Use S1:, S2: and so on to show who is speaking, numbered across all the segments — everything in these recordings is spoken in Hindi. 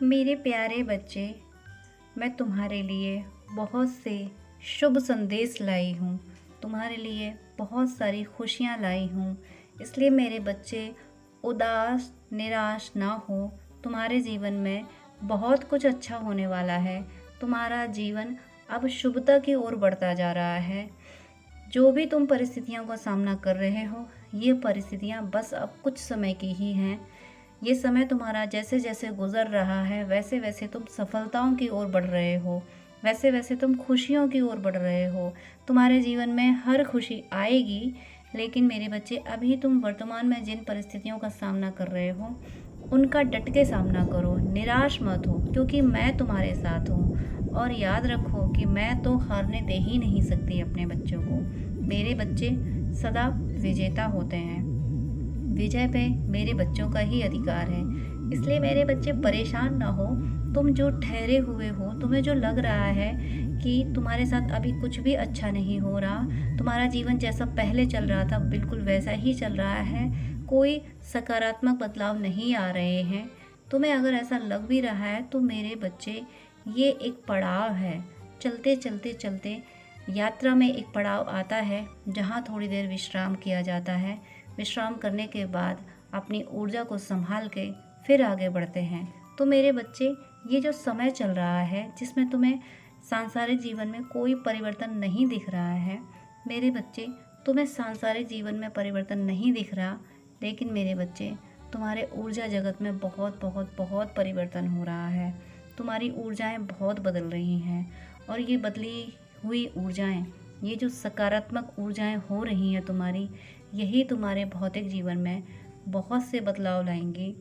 S1: मेरे प्यारे बच्चे, मैं तुम्हारे लिए बहुत से शुभ संदेश लाई हूँ। तुम्हारे लिए बहुत सारी खुशियाँ लाई हूँ। इसलिए मेरे बच्चे उदास निराश ना हो। तुम्हारे जीवन में बहुत कुछ अच्छा होने वाला है। तुम्हारा जीवन अब शुभता की ओर बढ़ता जा रहा है। जो भी तुम परिस्थितियों का सामना कर रहे हो, ये परिस्थितियाँ बस अब कुछ समय की ही हैं। ये समय तुम्हारा जैसे जैसे गुजर रहा है, वैसे वैसे तुम सफलताओं की ओर बढ़ रहे हो, वैसे वैसे तुम खुशियों की ओर बढ़ रहे हो। तुम्हारे जीवन में हर खुशी आएगी। लेकिन मेरे बच्चे, अभी तुम वर्तमान में जिन परिस्थितियों का सामना कर रहे हो, उनका डट के सामना करो, निराश मत हो, क्योंकि मैं तुम्हारे साथ हूँ। और याद रखो कि मैं तो हारने दे ही नहीं सकती अपने बच्चों को। मेरे बच्चे सदा विजेता होते हैं। विजय पे मेरे बच्चों का ही अधिकार है। इसलिए मेरे बच्चे परेशान ना हो। तुम जो ठहरे हुए हो, तुम्हें जो लग रहा है कि तुम्हारे साथ अभी कुछ भी अच्छा नहीं हो रहा, तुम्हारा जीवन जैसा पहले चल रहा था बिल्कुल वैसा ही चल रहा है, कोई सकारात्मक बदलाव नहीं आ रहे हैं, तुम्हें अगर ऐसा लग भी रहा है तो मेरे बच्चे, ये एक पड़ाव है। चलते चलते चलते यात्रा में एक पड़ाव आता है जहाँ थोड़ी देर विश्राम किया जाता है। विश्राम करने के बाद अपनी ऊर्जा को संभाल के फिर आगे बढ़ते हैं। तो मेरे बच्चे, ये जो समय चल रहा है जिसमें तुम्हें सांसारिक जीवन में कोई परिवर्तन नहीं दिख रहा है, मेरे बच्चे, तुम्हें सांसारिक जीवन में परिवर्तन नहीं दिख रहा, लेकिन मेरे बच्चे, तुम्हारे ऊर्जा जगत में बहुत बहुत बहुत परिवर्तन हो रहा है। तुम्हारी ऊर्जाएं बहुत बदल रही हैं। और ये बदली हुई ऊर्जाएं, ये जो सकारात्मक ऊर्जाएं हो रही हैं तुम्हारी, यही तुम्हारे भौतिक जीवन में बहुत से बदलाव लाएंगी,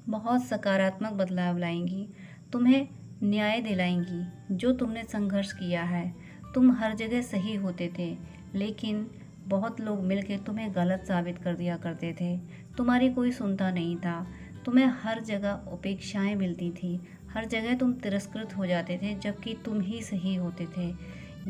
S1: बहुत सकारात्मक बदलाव लाएंगी। तुम्हें न्याय दिलाएंगी। जो तुमने संघर्ष किया है, तुम हर जगह सही होते थे, लेकिन बहुत लोग मिलकर तुम्हें गलत साबित कर दिया करते थे। तुम्हारी कोई सुनता नहीं था। तुम्हें हर जगह उपेक्षाएं मिलती थी। हर जगह तुम तिरस्कृत हो जाते थे, जबकि तुम ही सही होते थे।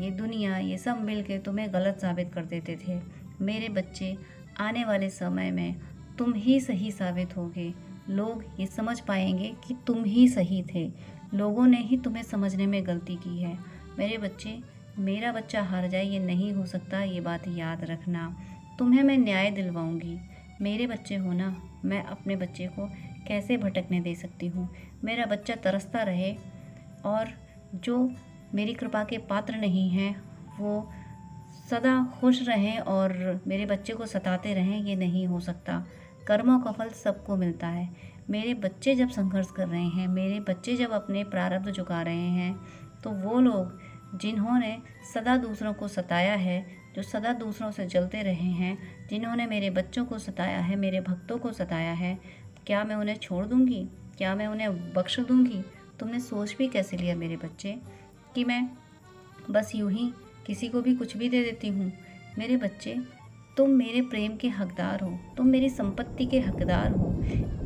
S1: ये दुनिया, ये सब मिलकर तुम्हें गलत साबित कर देते थे। मेरे बच्चे, आने वाले समय में तुम ही सही साबित होगे। लोग ये समझ पाएंगे कि तुम ही सही थे। लोगों ने ही तुम्हें समझने में गलती की है। मेरे बच्चे, मेरा बच्चा हार जाए ये नहीं हो सकता, ये बात याद रखना। तुम्हें मैं न्याय दिलवाऊंगी। मेरे बच्चे हो ना, मैं अपने बच्चे को कैसे भटकने दे सकती हूँ। मेरा बच्चा तरसता रहे और जो मेरी कृपा के पात्र नहीं हैं, वो सदा खुश रहें और मेरे बच्चे को सताते रहें, ये नहीं हो सकता। कर्मों का फल सबको मिलता है। मेरे बच्चे जब संघर्ष कर रहे हैं, मेरे बच्चे जब अपने प्रारब्ध चुका रहे हैं, तो वो लोग जिन्होंने सदा दूसरों को सताया है, जो सदा दूसरों से जलते रहे हैं, जिन्होंने मेरे बच्चों को सताया है, मेरे भक्तों को सताया है, क्या मैं उन्हें छोड़ दूँगी? क्या मैं उन्हें बख्श दूँगी? तुमने सोच भी कैसे लिया मेरे बच्चे कि मैं बस यूं ही किसी को भी कुछ भी दे देती हूँ? मेरे बच्चे, तुम मेरे प्रेम के हकदार हो, तुम मेरी संपत्ति के हकदार हो।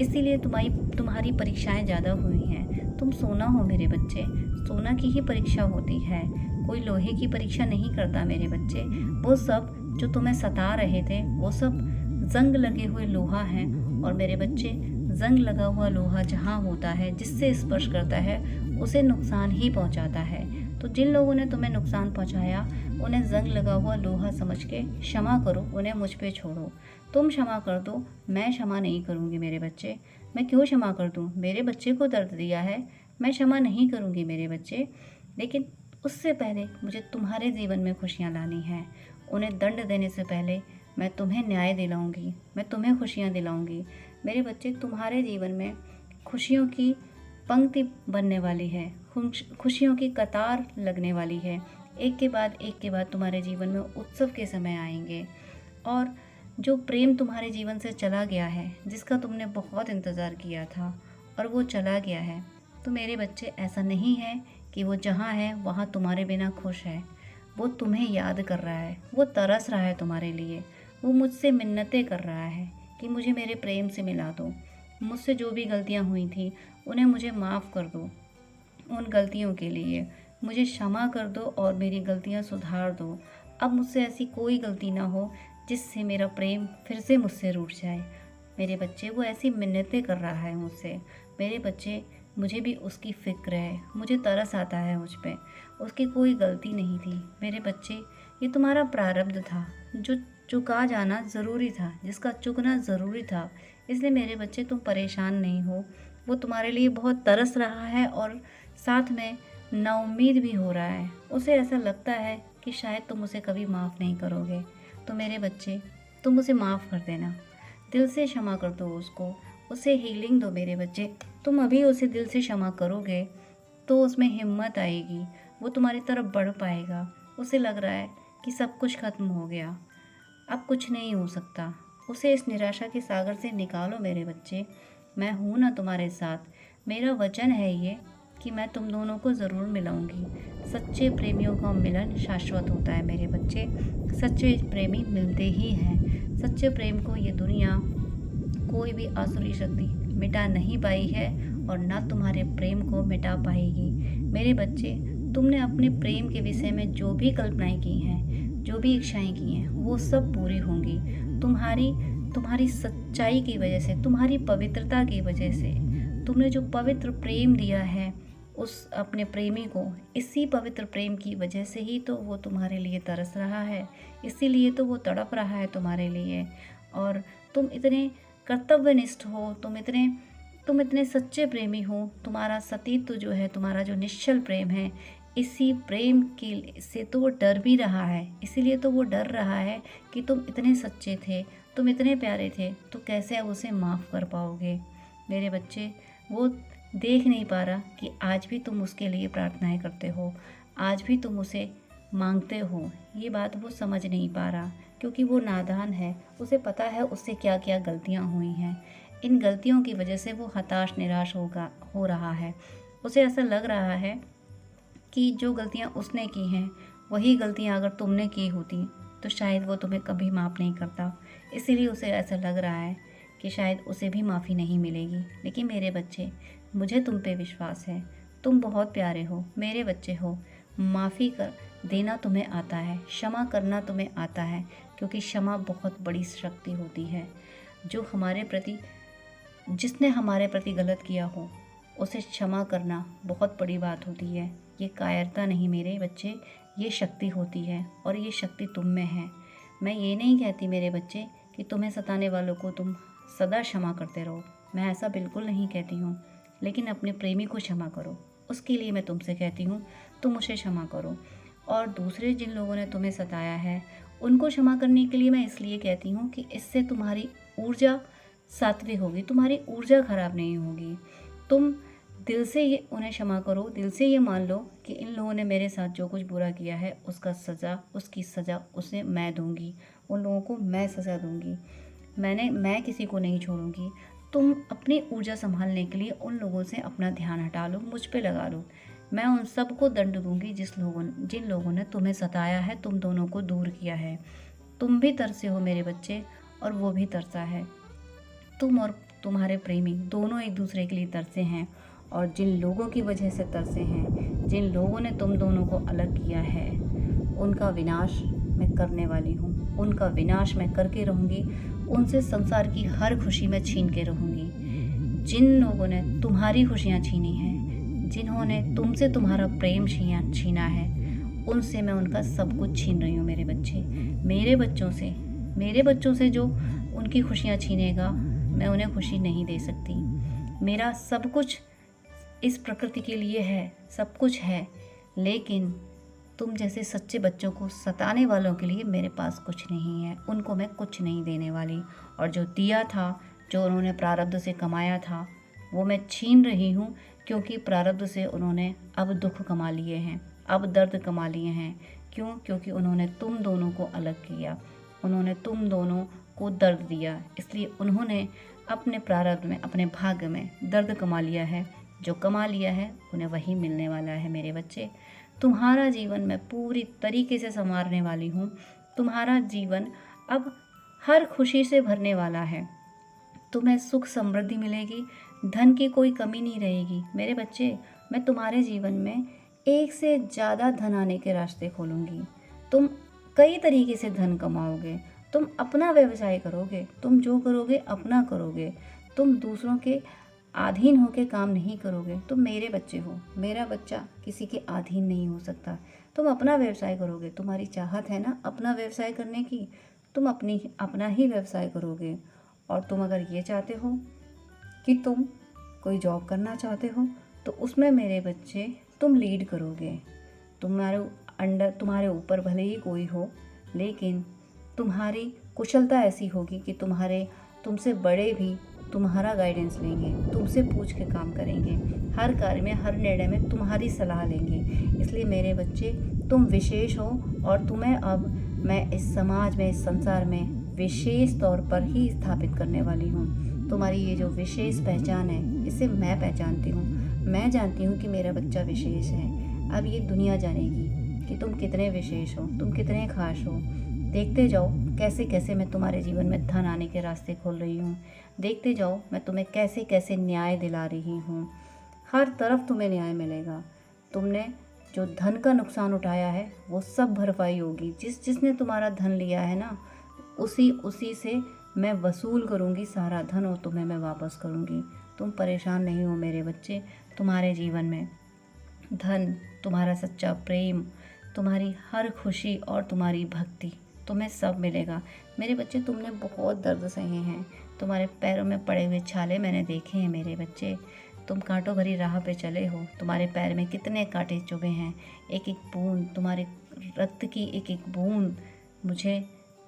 S1: इसीलिए तुम्हारी परीक्षाएं ज़्यादा हुई हैं। तुम सोना हो मेरे बच्चे, सोना की ही परीक्षा होती है, कोई लोहे की परीक्षा नहीं करता मेरे बच्चे। वो सब जो तुम्हें सता रहे थे, वो सब जंग लगे हुए लोहा हैं। और मेरे बच्चे, जंग लगा हुआ लोहा जहाँ होता है, जिससे स्पर्श करता है, उसे नुकसान ही पहुँचाता है। तो जिन लोगों ने तुम्हें नुकसान पहुँचाया, उन्हें जंग लगा हुआ लोहा समझ के क्षमा करो, उन्हें मुझ पे छोड़ो। तुम क्षमा कर दो, मैं क्षमा नहीं करूँगी मेरे बच्चे। मैं क्यों क्षमा कर दूँ? मेरे बच्चे को दर्द दिया है, मैं क्षमा नहीं करूँगी मेरे बच्चे। लेकिन उससे पहले मुझे तुम्हारे जीवन में खुशियाँ लानी हैं। उन्हें दंड देने से पहले मैं तुम्हें न्याय दिलाऊंगी, मैं तुम्हें खुशियाँ दिलाऊंगी। मेरे बच्चे, तुम्हारे जीवन में खुशियों की पंक्ति बनने वाली है, खुशियों की कतार लगने वाली है। एक के बाद तुम्हारे जीवन में उत्सव के समय आएंगे। और जो प्रेम तुम्हारे जीवन से चला गया है, जिसका तुमने बहुत इंतज़ार किया था और वो चला गया है, तो मेरे बच्चे, ऐसा नहीं है कि वो जहाँ है वहाँ तुम्हारे बिना खुश है। वो तुम्हें याद कर रहा है, वो तरस रहा है तुम्हारे लिए। वो मुझसे मिन्नतें कर रहा है कि मुझे मेरे प्रेम से मिला दो। मुझसे जो भी गलतियाँ हुई थी, उन्हें मुझे माफ़ कर दो। उन गलतियों के लिए मुझे क्षमा कर दो और मेरी गलतियाँ सुधार दो। अब मुझसे ऐसी कोई गलती ना हो जिससे मेरा प्रेम फिर से मुझसे रूठ जाए। मेरे बच्चे, वो ऐसी मिन्नतें कर रहा है मुझसे। मेरे बच्चे, मुझे भी उसकी फ़िक्र है, मुझे तरस आता है मुझ पे। उसकी कोई गलती नहीं थी। मेरे बच्चे, ये तुम्हारा प्रारब्ध था, जो चुका जाना ज़रूरी था, जिसका चुकना ज़रूरी था। इसलिए मेरे बच्चे, तुम परेशान नहीं हो। वो तुम्हारे लिए बहुत तरस रहा है और साथ में नाउम्मीद भी हो रहा है। उसे ऐसा लगता है कि शायद तुम उसे कभी माफ़ नहीं करोगे। तो मेरे बच्चे, तुम उसे माफ़ कर देना, दिल से क्षमा कर दो उसको, उसे हीलिंग दो मेरे बच्चे। तुम अभी उसे दिल से क्षमा करोगे तो उसमें हिम्मत आएगी, वो तुम्हारी तरफ बढ़ पाएगा। उसे लग रहा है कि सब कुछ खत्म हो गया, अब कुछ नहीं हो सकता। उसे इस निराशा के सागर से निकालो मेरे बच्चे। मैं हूँ ना तुम्हारे साथ। मेरा वचन है ये कि मैं तुम दोनों को ज़रूर मिलाऊंगी। सच्चे प्रेमियों का मिलन शाश्वत होता है मेरे बच्चे। सच्चे प्रेमी मिलते ही हैं। सच्चे प्रेम को ये दुनिया, कोई भी आसुरी शक्ति मिटा नहीं पाई है और ना तुम्हारे प्रेम को मिटा पाएगी। मेरे बच्चे, तुमने अपने प्रेम के विषय में जो भी कल्पनाएं की हैं, जो भी इच्छाएं की हैं, वो सब पूरी होंगी। तुम्हारी तुम्हारी सच्चाई की वजह से, तुम्हारी पवित्रता की वजह से, तुमने जो पवित्र प्रेम दिया है उस अपने प्रेमी को, इसी पवित्र प्रेम की वजह से ही तो वो तुम्हारे लिए तरस रहा है, इसीलिए तो वो तड़प रहा है तुम्हारे लिए। और तुम इतने कर्तव्यनिष्ठ हो, तुम इतने सच्चे प्रेमी हो। तुम्हारा सतीत्व जो है, तुम्हारा जो निश्चल प्रेम है, इसी प्रेम के से तो वो डर भी रहा है। इसीलिए तो वो डर रहा है कि तुम इतने सच्चे थे, तुम इतने प्यारे थे, तो कैसे अब उसे माफ़ कर पाओगे। मेरे बच्चे, वो देख नहीं पा रहा कि आज भी तुम उसके लिए प्रार्थनाएं करते हो, आज भी तुम उसे मांगते हो। ये बात वो समझ नहीं पा रहा, क्योंकि वो नादान है। उसे पता है उससे क्या क्या गलतियां हुई हैं। इन गलतियों की वजह से वो हताश निराश हो रहा है। उसे ऐसा लग रहा है कि जो गलतियां उसने की हैं, वही गलतियां अगर तुमने की होती तो शायद वो तुम्हें कभी माफ़ नहीं करता। इसीलिए उसे ऐसा लग रहा है कि शायद उसे भी माफ़ी नहीं मिलेगी। लेकिन मेरे बच्चे, मुझे तुम पे विश्वास है। तुम बहुत प्यारे हो, मेरे बच्चे हो। माफ़ी कर देना तुम्हें आता है, क्षमा करना तुम्हें आता है, क्योंकि क्षमा बहुत बड़ी शक्ति होती है। जो हमारे प्रति जिसने हमारे प्रति गलत किया हो, उसे क्षमा करना बहुत बड़ी बात होती है। ये कायरता नहीं मेरे बच्चे, ये शक्ति होती है और ये शक्ति तुम में है। मैं ये नहीं कहती मेरे बच्चे कि तुम्हें सताने वालों को तुम सदा क्षमा करते रहो, मैं ऐसा बिल्कुल नहीं कहती हूँ। लेकिन अपने प्रेमी को क्षमा करो, उसके लिए मैं तुमसे कहती हूँ, तुम उसे क्षमा करो। और दूसरे जिन लोगों ने तुम्हें सताया है, उनको क्षमा करने के लिए मैं इसलिए कहती हूँ कि इससे तुम्हारी ऊर्जा सात्विक होगी, तुम्हारी ऊर्जा खराब नहीं होगी। तुम दिल से ये उन्हें क्षमा करो, दिल से ये मान लो कि इन लोगों ने मेरे साथ जो कुछ बुरा किया है उसकी सज़ा उसे मैं दूंगी, उन लोगों को मैं सज़ा दूंगी। मैं किसी को नहीं छोड़ूंगी। तुम अपनी ऊर्जा संभालने के लिए उन लोगों से अपना ध्यान हटा लो, मुझ पे लगा लो। मैं उन सबको दंड दूंगी जिन लोगों ने तुम्हें सताया है, तुम दोनों को दूर किया है। तुम भी तरसे हो मेरे बच्चे, और वो भी तरसा है। तुम और तुम्हारे प्रेमी दोनों एक दूसरे के लिए तरसे हैं, और जिन लोगों की वजह से तरसे हैं, जिन लोगों ने तुम दोनों को अलग किया है, उनका विनाश मैं करने वाली हूँ। उनका विनाश मैं करके रहूँगी। उनसे संसार की हर खुशी मैं छीन के रहूँगी। जिन लोगों ने तुम्हारी खुशियाँ छीनी हैं, जिन्होंने तुमसे तुम्हारा प्रेम छीना है, उनसे मैं उनका सब कुछ छीन रही हूँ मेरे बच्चे। मेरे बच्चों से जो उनकी खुशियाँ छीनेगा, मैं उन्हें खुशी नहीं दे सकती। मेरा सब कुछ इस प्रकृति के लिए है, सब कुछ है, लेकिन तुम जैसे सच्चे बच्चों को सताने वालों के लिए मेरे पास कुछ नहीं है। उनको मैं कुछ नहीं देने वाली, और जो दिया था, जो उन्होंने प्रारब्ध से कमाया था, वो मैं छीन रही हूँ, क्योंकि प्रारब्ध से उन्होंने अब दुख कमा लिए हैं, अब दर्द कमा लिए हैं। क्यों? क्योंकि उन्होंने तुम दोनों को अलग किया, उन्होंने तुम दोनों को दर्द दिया, इसलिए उन्होंने अपने प्रारब्ध में, अपने भाग्य में दर्द कमा लिया है। जो कमा लिया है उन्हें वही मिलने वाला है मेरे बच्चे। तुम्हारा जीवन मैं पूरी तरीके से संवारने वाली हूँ। तुम्हारा जीवन अब हर खुशी से भरने वाला है। तुम्हें सुख समृद्धि मिलेगी, धन की कोई कमी नहीं रहेगी मेरे बच्चे। मैं तुम्हारे जीवन में एक से ज़्यादा धन आने के रास्ते खोलूँगी। तुम कई तरीके से धन कमाओगे, तुम अपना व्यवसाय करोगे, तुम जो करोगे अपना करोगे। तुम दूसरों के अधीन होकर काम नहीं करोगे। तुम मेरे बच्चे हो, मेरा बच्चा किसी के अधीन नहीं हो सकता। तुम अपना व्यवसाय करोगे, तुम्हारी चाहत है ना अपना व्यवसाय करने की, तुम अपना ही व्यवसाय करोगे। और तुम अगर ये चाहते हो कि तुम कोई जॉब करना चाहते हो तो उसमें मेरे बच्चे तुम लीड करोगे। तुम्हारे ऊपर भले ही कोई हो, लेकिन तुम्हारी कुशलता ऐसी होगी कि तुमसे बड़े भी तुम्हारा गाइडेंस लेंगे, तुमसे पूछ के काम करेंगे, हर कार्य में हर निर्णय में तुम्हारी सलाह लेंगे। इसलिए मेरे बच्चे तुम विशेष हो और तुम्हें अब मैं इस समाज में, इस संसार में विशेष तौर पर ही स्थापित करने वाली हूँ। तुम्हारी ये जो विशेष पहचान है इसे मैं पहचानती हूँ। मैं जानती हूँ कि मेरा बच्चा विशेष है। अब ये दुनिया जानेगी कि तुम कितने विशेष हो, तुम कितने खास हो। देखते जाओ कैसे कैसे मैं तुम्हारे जीवन में धन आने के रास्ते खोल रही हूँ। देखते जाओ मैं तुम्हें कैसे कैसे न्याय दिला रही हूँ। हर तरफ तुम्हें न्याय मिलेगा। तुमने जो धन का नुकसान उठाया है वो सब भरपाई होगी। जिसने तुम्हारा धन लिया है ना, उसी से मैं वसूल करूँगी सारा धन और तुम्हें मैं वापस करूँगी। तुम परेशान नहीं हो मेरे बच्चे। तुम्हारे जीवन में धन, तुम्हारा सच्चा प्रेम, तुम्हारी हर खुशी और तुम्हारी भक्ति, तुम्हें सब मिलेगा। मेरे बच्चे तुमने बहुत दर्द सहे हैं। तुम्हारे पैरों में पड़े हुए छाले मैंने देखे हैं मेरे बच्चे। तुम कांटों भरी राह पे चले हो, तुम्हारे पैर में कितने कांटे चुभे हैं। एक एक बूंद, तुम्हारे रक्त की एक एक बूंद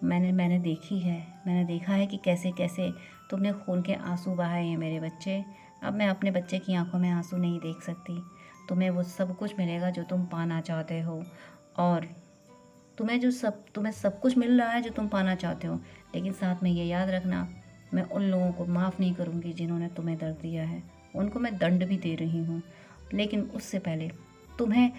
S1: मैंने देखी है। मैंने देखा है कि कैसे कैसे तुमने खून के आंसू बहाए हैं मेरे बच्चे। अब मैं अपने बच्चे की आंखों में आंसू नहीं देख सकती। तुम्हें वो सब कुछ मिलेगा जो तुम पाना चाहते हो, और तुम्हें सब कुछ मिल रहा है जो तुम पाना चाहते हो। लेकिन साथ में ये याद रखना, मैं उन लोगों को माफ़ नहीं करूँगी जिन्होंने तुम्हें दर्द दिया है। उनको मैं दंड भी दे रही हूँ, लेकिन उससे पहले तुम्हें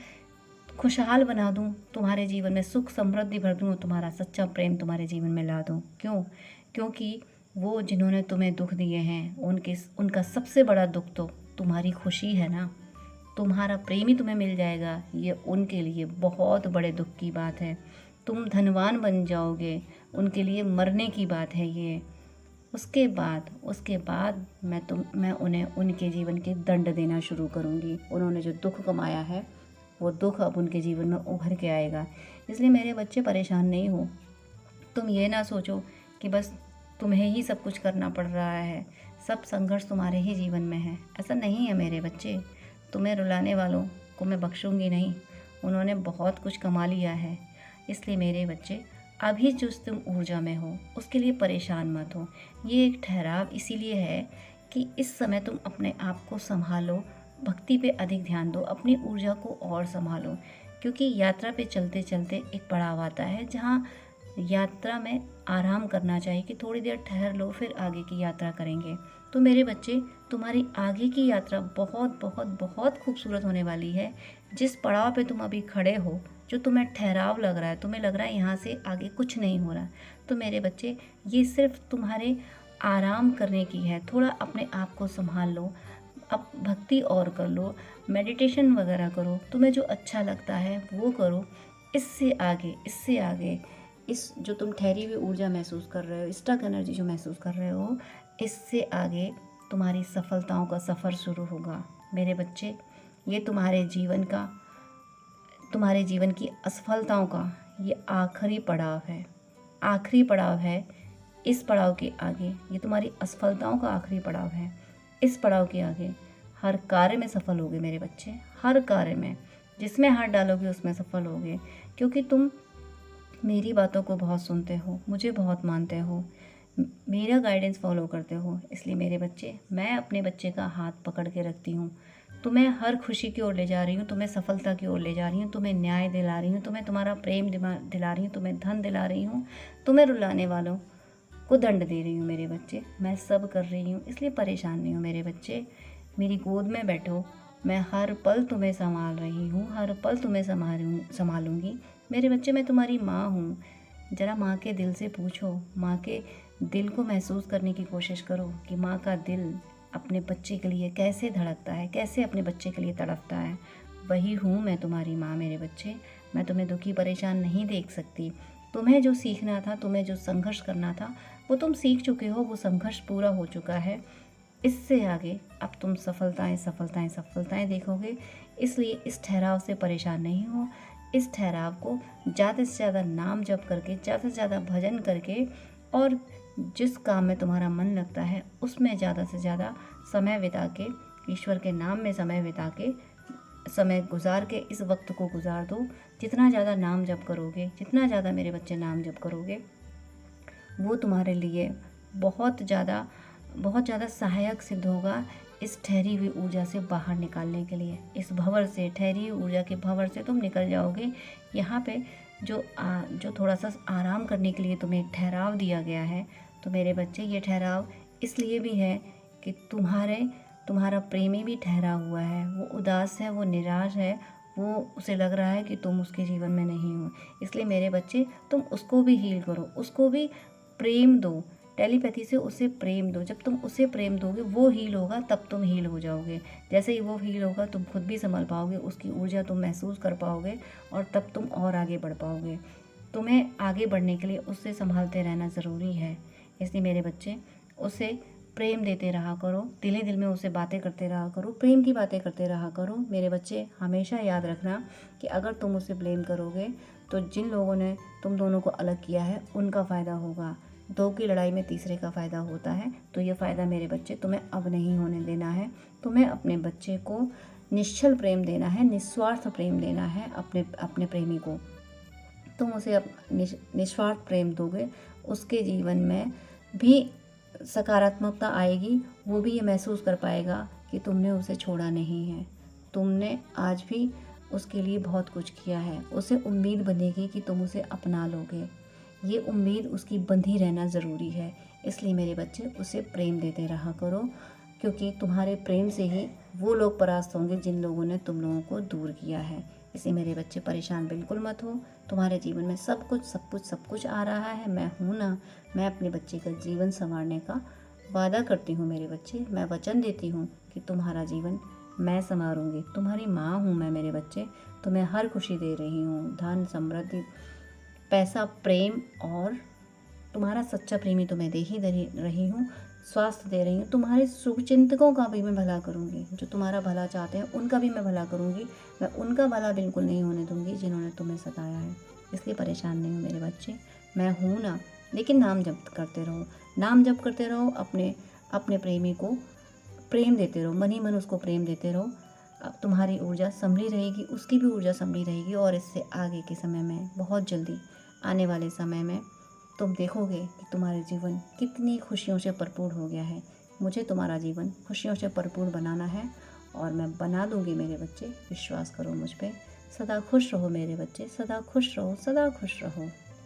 S1: खुशहाल बना दूँ, तुम्हारे जीवन में सुख समृद्धि भर दूँ, तुम्हारा सच्चा प्रेम तुम्हारे जीवन में ला दूँ। क्योंकि वो जिन्होंने तुम्हें दुख दिए हैं उनका सबसे बड़ा दुख तो तुम्हारी खुशी है ना। तुम्हारा प्रेम ही तुम्हें मिल जाएगा, ये उनके लिए बहुत बड़े दुख की बात है। तुम धनवान बन जाओगे, उनके लिए मरने की बात है ये। उसके बाद मैं उन्हें उनके जीवन के दंड देना शुरू करूँगी। उन्होंने जो दुख कमाया है वो दुख अब उनके जीवन में उभर के आएगा। इसलिए मेरे बच्चे परेशान नहीं हो। तुम ये ना सोचो कि बस तुम्हें ही सब कुछ करना पड़ रहा है, सब संघर्ष तुम्हारे ही जीवन में है। ऐसा नहीं है मेरे बच्चे। तुम्हें रुलाने वालों को मैं बख्शूंगी नहीं। उन्होंने बहुत कुछ कमा लिया है। इसलिए मेरे बच्चे अभी जो तुम ऊर्जा में हो उसके लिए परेशान मत हो। ये एक ठहराव इसीलिए है कि इस समय तुम अपने आप को संभालो, भक्ति पे अधिक ध्यान दो, अपनी ऊर्जा को और संभालो। क्योंकि यात्रा पे चलते चलते एक पड़ाव आता है जहाँ यात्रा में आराम करना चाहिए कि थोड़ी देर ठहर लो, फिर आगे की यात्रा करेंगे। तो मेरे बच्चे तुम्हारी आगे की यात्रा बहुत बहुत बहुत खूबसूरत होने वाली है। जिस पड़ाव पे तुम अभी खड़े हो, जो तुम्हें ठहराव लग रहा है, तुम्हें लग रहा है यहाँ से आगे कुछ नहीं हो रहा, तो मेरे बच्चे ये सिर्फ तुम्हारे आराम करने की है। थोड़ा अपने आप को संभाल लो, अब भक्ति और कर लो, मेडिटेशन वगैरह करो, तुम्हें जो अच्छा लगता है वो करो। इससे आगे इस जो तुम ठहरी हुई ऊर्जा महसूस कर रहे हो, स्टक एनर्जी जो महसूस कर रहे हो, इससे आगे तुम्हारी सफलताओं का सफ़र शुरू होगा मेरे बच्चे। ये तुम्हारे जीवन की असफलताओं का ये आखिरी पड़ाव है। इस पड़ाव के आगे, ये तुम्हारी असफलताओं का आखिरी पड़ाव है। इस पड़ाव के आगे हर कार्य में सफल होगे मेरे बच्चे। हर कार्य में जिसमें हाथ डालोगे उसमें सफल होगे। क्योंकि तुम मेरी बातों को बहुत सुनते हो, मुझे बहुत मानते हो, मेरा गाइडेंस फॉलो करते हो। इसलिए मेरे बच्चे, मैं अपने बच्चे का हाथ पकड़ के रखती हूँ। तुम्हें हर खुशी की ओर ले जा रही हूँ, तुम्हें सफलता की ओर ले जा रही हूँ, तुम्हें न्याय दिला रही हूँ, तुम्हें तुम्हारा प्रेम दिला रही हूँ, तुम्हें धन दिला रही हूँ, तुम्हें रुलाने वालों को दंड दे रही हूँ मेरे बच्चे। मैं सब कर रही हूँ, इसलिए परेशान नहीं हो मेरे बच्चे। मेरी गोद में बैठो, मैं हर पल तुम्हें संभाल रही हूँ, हर पल तुम्हें संभालूंगी मेरे बच्चे। मैं तुम्हारी माँ हूँ। ज़रा माँ के दिल से पूछो, माँ के दिल को महसूस करने की कोशिश करो कि माँ का दिल अपने बच्चे के लिए कैसे धड़कता है, कैसे अपने बच्चे के लिए तड़पता है। वही हूँ मैं तुम्हारी माँ मेरे बच्चे। मैं तुम्हें दुखी परेशान नहीं देख सकती। तुम्हें जो सीखना था, तुम्हें जो संघर्ष करना था, वो तुम सीख चुके हो, वो संघर्ष पूरा हो चुका है। इससे आगे अब तुम सफलताएं सफलताएं सफलताएं देखोगे। इसलिए इस ठहराव से परेशान नहीं हो। इस ठहराव को ज़्यादा से ज़्यादा नाम जप करके, ज़्यादा से ज़्यादा भजन करके, और जिस काम में तुम्हारा मन लगता है उसमें ज़्यादा से ज़्यादा समय बिता के, ईश्वर के नाम में समय बिता के, समय गुजार के इस वक्त को गुजार दो। जितना ज़्यादा नाम जप करोगे, जितना ज़्यादा मेरे बच्चे नाम जप करोगे, वो तुम्हारे लिए बहुत ज़्यादा सहायक सिद्ध होगा इस ठहरी हुई ऊर्जा से बाहर निकालने के लिए। इस भंवर से, ठहरी हुई ऊर्जा के भंवर से तुम निकल जाओगे। यहाँ पे जो थोड़ा सा आराम करने के लिए तुम्हें एक ठहराव दिया गया है, तो मेरे बच्चे ये ठहराव इसलिए भी है कि तुम्हारा प्रेमी भी ठहरा हुआ है, वो उदास है, वो निराश है, वो उसे लग रहा है कि तुम उसके जीवन में नहीं हो। इसलिए मेरे बच्चे, तुम उसको भी हील करो, उसको भी प्रेम दो, टेलीपैथी से उसे प्रेम दो। जब तुम उसे प्रेम दोगे वो हील होगा, तब तुम हील हो जाओगे। जैसे ही वो हील होगा तुम खुद भी संभल पाओगे, उसकी ऊर्जा तुम महसूस कर पाओगे, और तब तुम और आगे बढ़ पाओगे। तुम्हें आगे बढ़ने के लिए उससे संभालते रहना ज़रूरी है। इसलिए मेरे बच्चे, उसे प्रेम देते रहा करो, दिले दिल में उसे बातें करते रहा करो, प्रेम की बातें करते रहा करो। मेरे बच्चे, हमेशा याद रखना कि अगर तुम उसे ब्लेम करोगे तो जिन लोगों ने तुम दोनों को अलग किया है उनका फ़ायदा होगा। दो की लड़ाई में तीसरे का फ़ायदा होता है। तो ये फ़ायदा मेरे बच्चे तुम्हें अब नहीं होने देना है। तुम्हें अपने बच्चे को निश्चल प्रेम देना है, निस्वार्थ प्रेम देना है। अपने प्रेमी को तुम उसे निस्वार्थ प्रेम दोगे, उसके जीवन में भी सकारात्मकता आएगी। वो भी ये महसूस कर पाएगा कि तुमने उसे छोड़ा नहीं है, तुमने आज भी उसके लिए बहुत कुछ किया है। उसे उम्मीद बनेगी कि तुम उसे अपना लोगे। ये उम्मीद उसकी बंधी रहना ज़रूरी है। इसलिए मेरे बच्चे, उसे प्रेम देते रहा करो, क्योंकि तुम्हारे प्रेम से ही वो लोग परास्त होंगे जिन लोगों ने तुम लोगों को दूर किया है। इसलिए मेरे बच्चे, परेशान बिल्कुल मत हो। तुम्हारे जीवन में सब कुछ आ रहा है। मैं हूँ ना, मैं अपने बच्चे का जीवन संवारने का वादा करती हूँ। मेरे बच्चे, मैं वचन देती हूँ कि तुम्हारा जीवन मैं संवारूंगी। तुम्हारी माँ हूँ मैं मेरे बच्चे, तुम्हें हर खुशी दे रही हूँ, धन, समृद्धि, पैसा, प्रेम, और तुम्हारा सच्चा प्रेमी तो मैं दे ही रही हूँ, स्वास्थ्य दे रही हूँ। तुम्हारे शुभचिंतकों का भी मैं भला करूँगी, जो तुम्हारा भला चाहते हैं उनका भी मैं भला करूँगी। मैं उनका भला बिल्कुल नहीं होने दूँगी जिन्होंने तुम्हें सताया है। इसलिए परेशान नहीं हो मेरे बच्चे, मैं हूँ ना। लेकिन नाम जप करते रहो, नाम जप करते रहो, अपने प्रेमी को प्रेम देते रहो, मन ही मन उसको प्रेम देते रहो। अब तुम्हारी ऊर्जा संभली रहेगी, उसकी भी ऊर्जा संभली रहेगी, और इससे आगे के समय में, बहुत जल्दी आने वाले समय में, तुम देखोगे कि तुम्हारे जीवन कितनी खुशियों से भरपूर हो गया है। मुझे तुम्हारा जीवन खुशियों से भरपूर बनाना है, और मैं बना दूंगी मेरे बच्चे, विश्वास करो मुझ पे। सदा खुश रहो मेरे बच्चे, सदा खुश रहो, सदा खुश रहो।